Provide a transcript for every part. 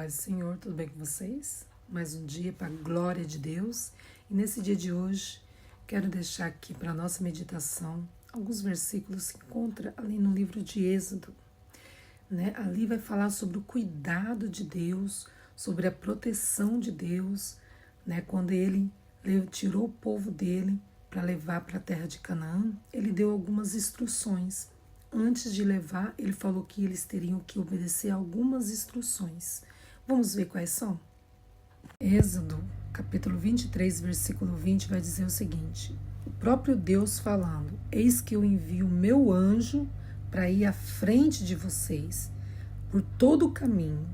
Paz do Senhor, tudo bem com vocês? Mais um dia para a glória de Deus. E nesse dia de hoje, quero deixar aqui para a nossa meditação alguns versículos que se encontram ali no livro de Êxodo. Ali vai falar sobre o cuidado de Deus, sobre a proteção de Deus, quando ele tirou o povo dele para levar para a terra de Canaã, ele deu algumas instruções. Antes de levar, ele falou que eles teriam que obedecer algumas instruções. Vamos ver quais são? Êxodo, capítulo 23, versículo 20, vai dizer o seguinte: o próprio Deus falando: eis que eu envio o meu anjo para ir à frente de vocês por todo o caminho,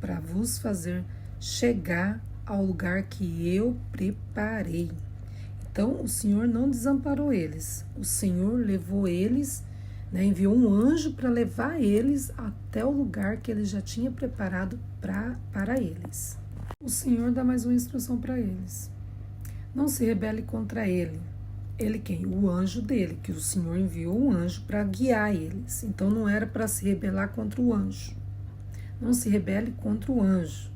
para vos fazer chegar ao lugar que eu preparei. Então, o Senhor não desamparou eles. O Senhor levou eles, enviou um anjo para levar eles até o lugar que ele já tinha preparado para eles. O Senhor dá mais uma instrução para eles. Não se rebele contra ele. Ele quem? O anjo dele, que o Senhor enviou um anjo para guiar eles. Então, não era para se rebelar contra o anjo. Não se rebele contra o anjo.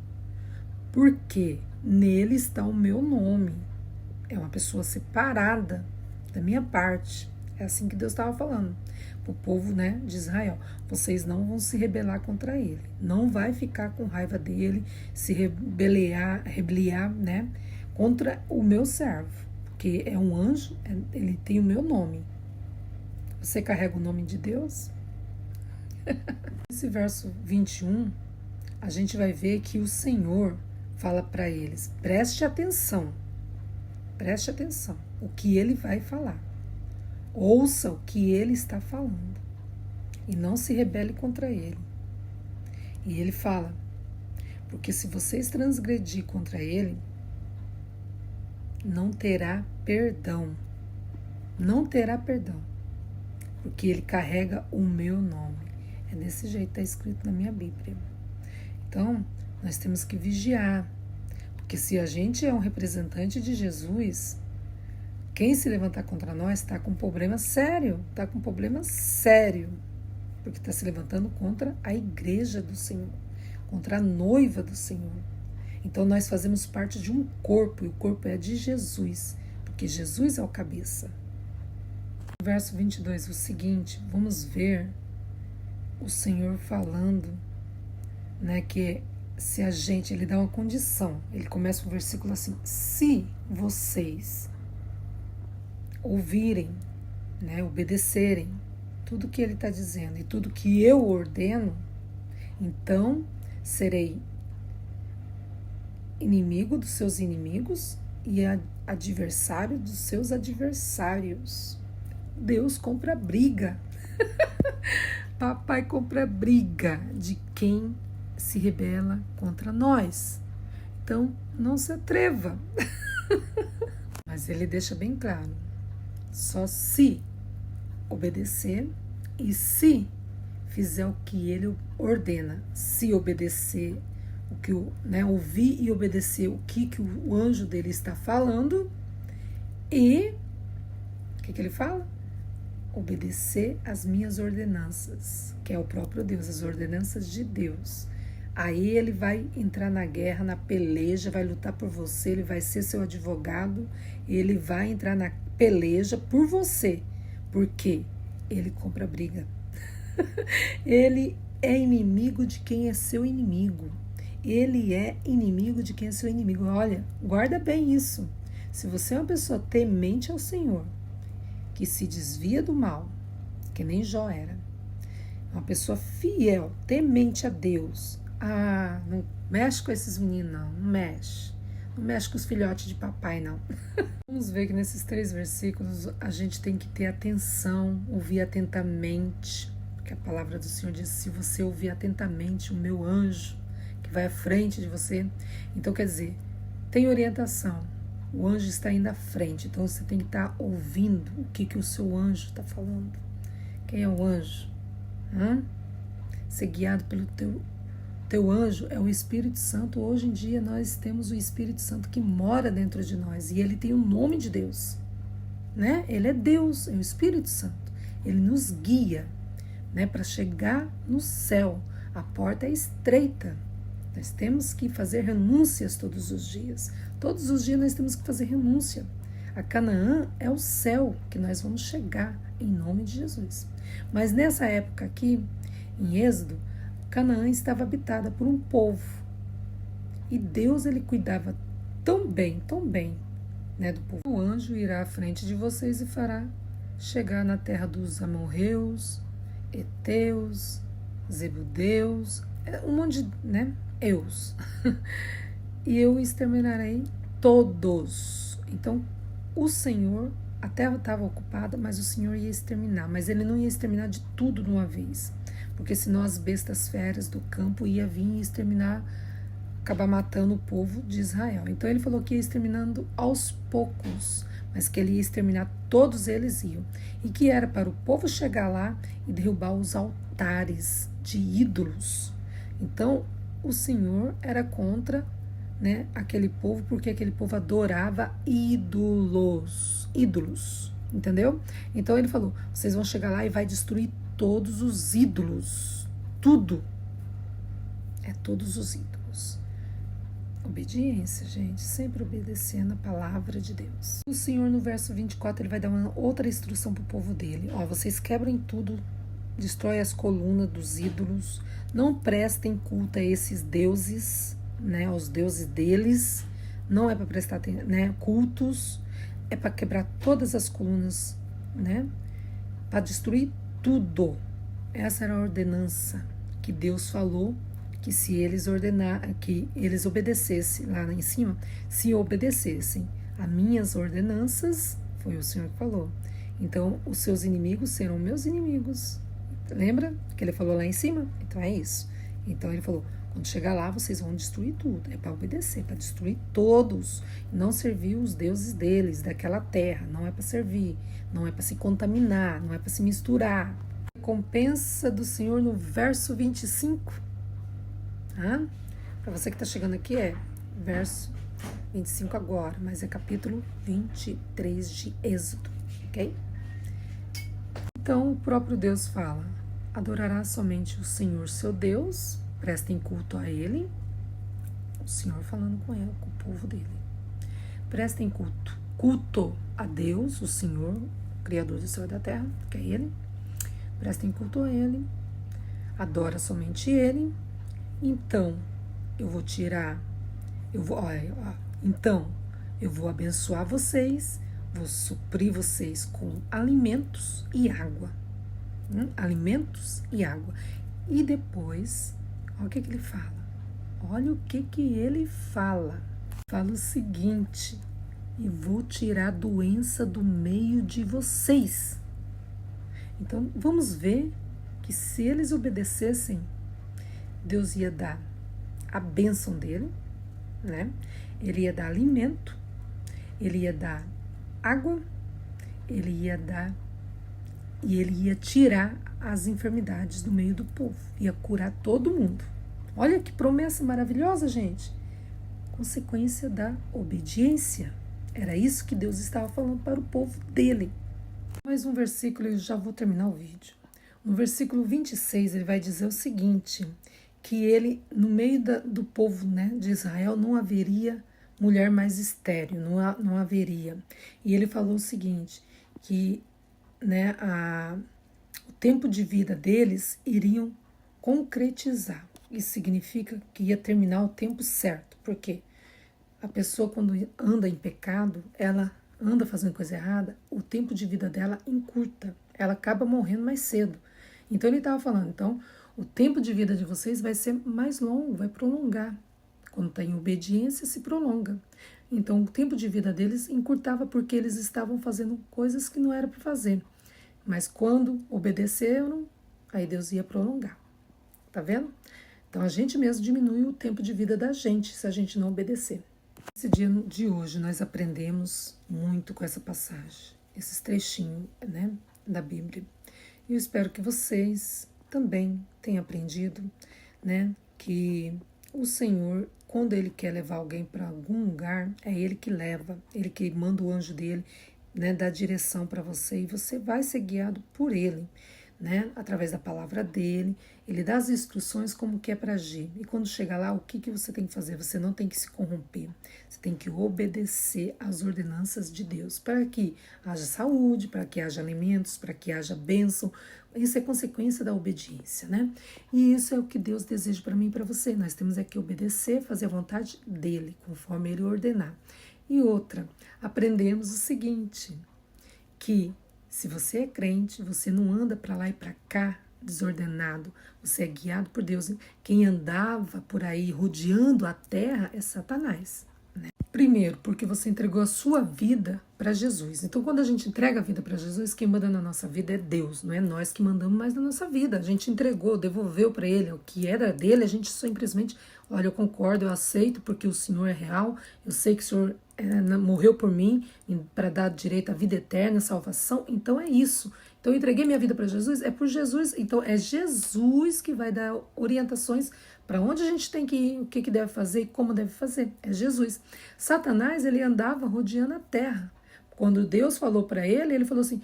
Porque nele está o meu nome. É uma pessoa separada da minha parte. É assim que Deus estava falando para o povo, de Israel. Vocês não vão se rebelar contra ele. Não vai ficar com raiva dele, se rebeliar, contra o meu servo. Porque é um anjo, ele tem o meu nome. Você carrega o nome de Deus? Nesse verso 21, a gente vai ver que o Senhor fala para eles: preste atenção, o que ele vai falar. Ouça o que ele está falando e não se rebele contra ele. E ele fala: porque se vocês transgredir contra ele, não terá perdão. Não terá perdão. Porque ele carrega o meu nome. É desse jeito que está escrito na minha Bíblia. Então, nós temos que vigiar. Porque se a gente é um representante de Jesus, quem se levantar contra nós está com um problema sério. Está com um problema sério. Porque está se levantando contra a igreja do Senhor. Contra a noiva do Senhor. Então nós fazemos parte de um corpo. E o corpo é de Jesus. Porque Jesus é o cabeça. Verso 22, o seguinte. Vamos ver o Senhor falando, que se a gente, ele dá uma condição. Ele começa o versículo assim: se vocês ouvirem, obedecerem tudo que ele está dizendo e tudo que eu ordeno, então serei inimigo dos seus inimigos e adversário dos seus adversários. Deus compra briga. Papai compra briga de quem se rebela contra nós. Então, não se atreva. Mas ele deixa bem claro: só se obedecer e se fizer o que ele ordena. Se obedecer o que ouvir e obedecer o que o anjo dele está falando. E o que ele fala? Obedecer as minhas ordenanças, que é o próprio Deus, as ordenanças de Deus. Aí ele vai entrar na guerra, na peleja, vai lutar por você, ele vai ser seu advogado, ele vai entrar na peleja por você, porque ele compra briga. Ele é inimigo de quem é seu inimigo. Ele é inimigo de quem é seu inimigo. Olha, guarda bem isso. Se você é uma pessoa temente ao Senhor, que se desvia do mal, que nem Jó era, uma pessoa fiel, temente a Deus, não mexe com esses meninos, não mexe. Não mexe com os filhotes de papai, não. Vamos ver que nesses 3 versículos a gente tem que ter atenção, ouvir atentamente, porque a palavra do Senhor diz: se você ouvir atentamente o meu anjo, que vai à frente de você, então quer dizer, tem orientação. O anjo está indo à frente, então você tem que estar ouvindo o que o seu anjo está falando. Quem é o anjo? Ser guiado pelo teu anjo é o Espírito Santo. Hoje em dia nós temos o Espírito Santo que mora dentro de nós e ele tem o nome de Deus. Ele é Deus, é o Espírito Santo. Ele nos guia, para chegar no céu. A porta é estreita. Nós temos que fazer renúncias todos os dias. Todos os dias nós temos que fazer renúncia. A Canaã é o céu que nós vamos chegar em nome de Jesus. Mas nessa época aqui, em Êxodo, Canaã estava habitada por um povo. E Deus, ele cuidava tão bem, né, do povo. O anjo irá à frente de vocês e fará chegar na terra dos amorreus, heteus, zebudeus, um monte de, né, eus. E eu exterminarei todos. Então, o Senhor, a terra estava ocupada, mas o Senhor ia exterminar. Mas ele não ia exterminar de tudo de uma vez. Porque senão as bestas feras do campo iam vir e exterminar, acabar matando o povo de Israel. Então ele falou que ia exterminando aos poucos, mas que ele ia exterminar todos eles iam. E que era para o povo chegar lá e derrubar os altares de ídolos. Então o Senhor era contra, né, aquele povo, porque aquele povo adorava ídolos, entendeu? Então ele falou, vocês vão chegar lá e vai destruir todos os ídolos, tudo, todos os ídolos. Obediência, gente, sempre obedecendo a palavra de Deus. O Senhor, no verso 24, ele vai dar uma outra instrução para o povo dele. Ó, vocês quebrem tudo, destrói as colunas dos ídolos, não prestem culto a esses deuses, né, aos deuses deles, não é para prestar, né, cultos, é para quebrar todas as colunas, né, para destruir tudo. Essa era a ordenança que Deus falou, que se eles que eles obedecessem lá em cima, se obedecessem a minhas ordenanças, foi o Senhor que falou. Então, os seus inimigos serão meus inimigos. Lembra que ele falou lá em cima? Então é isso. Então ele falou, quando chegar lá, vocês vão destruir tudo. É para obedecer, para destruir todos. Não servir os deuses deles, daquela terra. Não é para servir, não é para se contaminar, não é para se misturar. A recompensa do Senhor no verso 25. Para você que está chegando aqui é verso 25 agora, mas é capítulo 23 de Êxodo, ok? Então o próprio Deus fala, adorará somente o Senhor seu Deus, prestem culto a Ele, o Senhor falando com ele, com o povo dele. Prestem culto a Deus, o Senhor, Criador do céu e da terra, que é Ele. Prestem culto a Ele, adora somente Ele. Então, eu vou abençoar vocês, vou suprir vocês com alimentos e água. Alimentos e água. E depois, olha o que ele fala. Olha o que ele fala. Fala o seguinte, e vou tirar a doença do meio de vocês. Então, vamos ver que se eles obedecessem, Deus ia dar a bênção dele, né? Ele ia dar alimento, ele ia dar água, ele ia tirar as enfermidades do meio do povo, ia curar todo mundo. Olha que promessa maravilhosa, gente. Consequência da obediência. Era isso que Deus estava falando para o povo dele. Mais um versículo e já vou terminar o vídeo. No versículo 26, ele vai dizer o seguinte, que ele, no meio do povo, né, de Israel, não haveria mulher mais estéril, não haveria. E ele falou o seguinte, que, né, o tempo de vida deles iriam concretizar. Isso significa que ia terminar o tempo certo. Por quê? A pessoa, quando anda em pecado, ela anda fazendo coisa errada, o tempo de vida dela encurta. Ela acaba morrendo mais cedo. Então ele estava falando, então, o tempo de vida de vocês vai ser mais longo, vai prolongar. Quando está em obediência, se prolonga. Então, o tempo de vida deles encurtava porque eles estavam fazendo coisas que não era para fazer. Mas quando obedeceram, aí Deus ia prolongar. Tá vendo? Então, a gente mesmo diminui o tempo de vida da gente, se a gente não obedecer. Nesse dia de hoje, nós aprendemos muito com essa passagem, esses trechinhos, né, da Bíblia. E eu espero que vocês também tenham aprendido, né, que o Senhor, quando Ele quer levar alguém para algum lugar, é Ele que leva, Ele que manda o anjo dele, né, dá direção para você e você vai ser guiado por Ele. né? Através da palavra dele, ele dá as instruções como que é para agir. E quando chegar lá, o que você tem que fazer? Você não tem que se corromper. Você tem que obedecer às ordenanças de Deus, para que haja saúde, para que haja alimentos, para que haja bênção. Isso é consequência da obediência, né? E isso é o que Deus deseja para mim e para você. Nós temos que obedecer, fazer a vontade dele, conforme ele ordenar. E outra, aprendemos o seguinte, que se você é crente, você não anda para lá e para cá desordenado, você é guiado por Deus. Quem andava por aí rodeando a terra é Satanás. Primeiro, porque você entregou a sua vida para Jesus. Então, quando a gente entrega a vida para Jesus, quem manda na nossa vida é Deus, não é nós que mandamos mais na nossa vida. A gente entregou, devolveu para Ele o que era dele, a gente simplesmente, olha, eu concordo, eu aceito, porque o Senhor é real, eu sei que o Senhor morreu por mim para dar direito à vida eterna, salvação, então é isso. Então, eu entreguei minha vida para Jesus, é por Jesus, então é Jesus que vai dar orientações para onde a gente tem que ir, o que deve fazer e como deve fazer. É Jesus. Satanás, ele andava rodeando a terra. Quando Deus falou para ele, ele falou assim,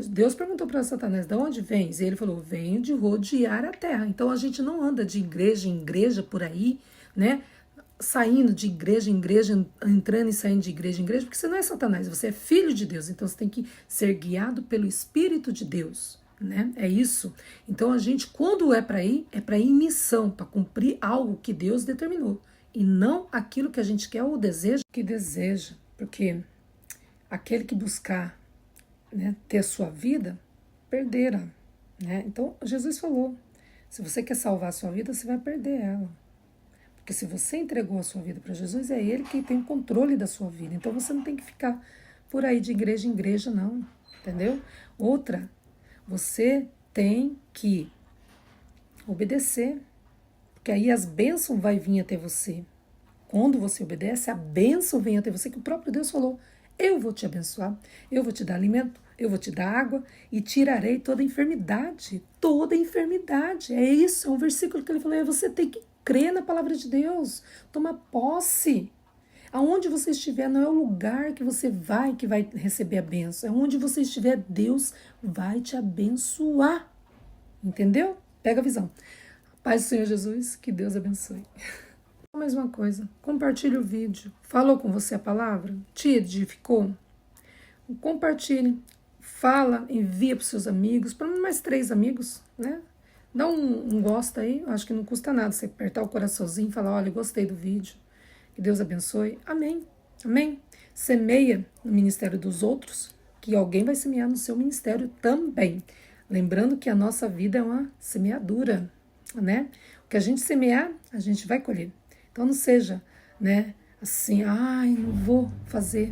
Deus perguntou para Satanás, de onde vens? E ele falou, venho de rodear a terra. Então, a gente não anda de igreja em igreja por aí, né? Saindo de igreja em igreja, entrando e saindo de igreja em igreja, porque você não é Satanás, você é filho de Deus. Então, você tem que ser guiado pelo Espírito de Deus. Né? É isso. Então a gente, quando é para ir em missão, para cumprir algo que Deus determinou e não aquilo que a gente quer ou deseja que deseja, porque aquele que buscar, né, ter a sua vida, perderá, né? Então Jesus falou, se você quer salvar a sua vida, você vai perder ela, porque se você entregou a sua vida para Jesus, é Ele que tem o controle da sua vida. Então você não tem que ficar por aí de igreja em igreja, não, entendeu? Outra, você tem que obedecer, porque aí as bênçãos vão vir até você. Quando você obedece, a bênção vem até você, que o próprio Deus falou, eu vou te abençoar, eu vou te dar alimento, eu vou te dar água e tirarei toda enfermidade. Toda enfermidade, é isso, é um versículo que ele falou, você tem que crer na palavra de Deus, toma posse. Aonde você estiver, não é o lugar que você vai que vai receber a bênção. Aonde você estiver, Deus vai te abençoar. Entendeu? Pega a visão. Paz do Senhor Jesus, que Deus abençoe. Mais uma coisa, compartilhe o vídeo. Falou com você a palavra? Te edificou? Compartilhe. Fala, envia para os seus amigos, para mais 3 amigos, né? Dá um gosta aí, acho que não custa nada você apertar o coraçãozinho e falar, olha, gostei do vídeo. Que Deus abençoe. Amém. Amém. Semeia no ministério dos outros, que alguém vai semear no seu ministério também. Lembrando que a nossa vida é uma semeadura, né? O que a gente semear, a gente vai colher. Então não seja, né, assim, ai, não vou fazer.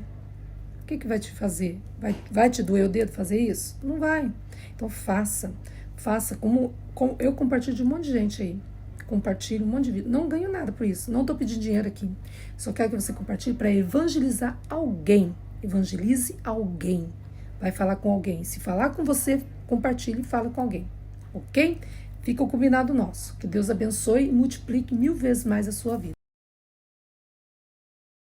O que vai te fazer? Vai te doer o dedo fazer isso? Não vai. Então faça. Faça como eu compartilho de um monte de gente aí. Compartilhe um monte de vídeo. Não ganho nada por isso. Não estou pedindo dinheiro aqui. Só quero que você compartilhe para evangelizar alguém. Evangelize alguém. Vai falar com alguém. Se falar com você, compartilhe e fala com alguém. Ok? Fica o combinado nosso. Que Deus abençoe e multiplique 1000 vezes mais a sua vida.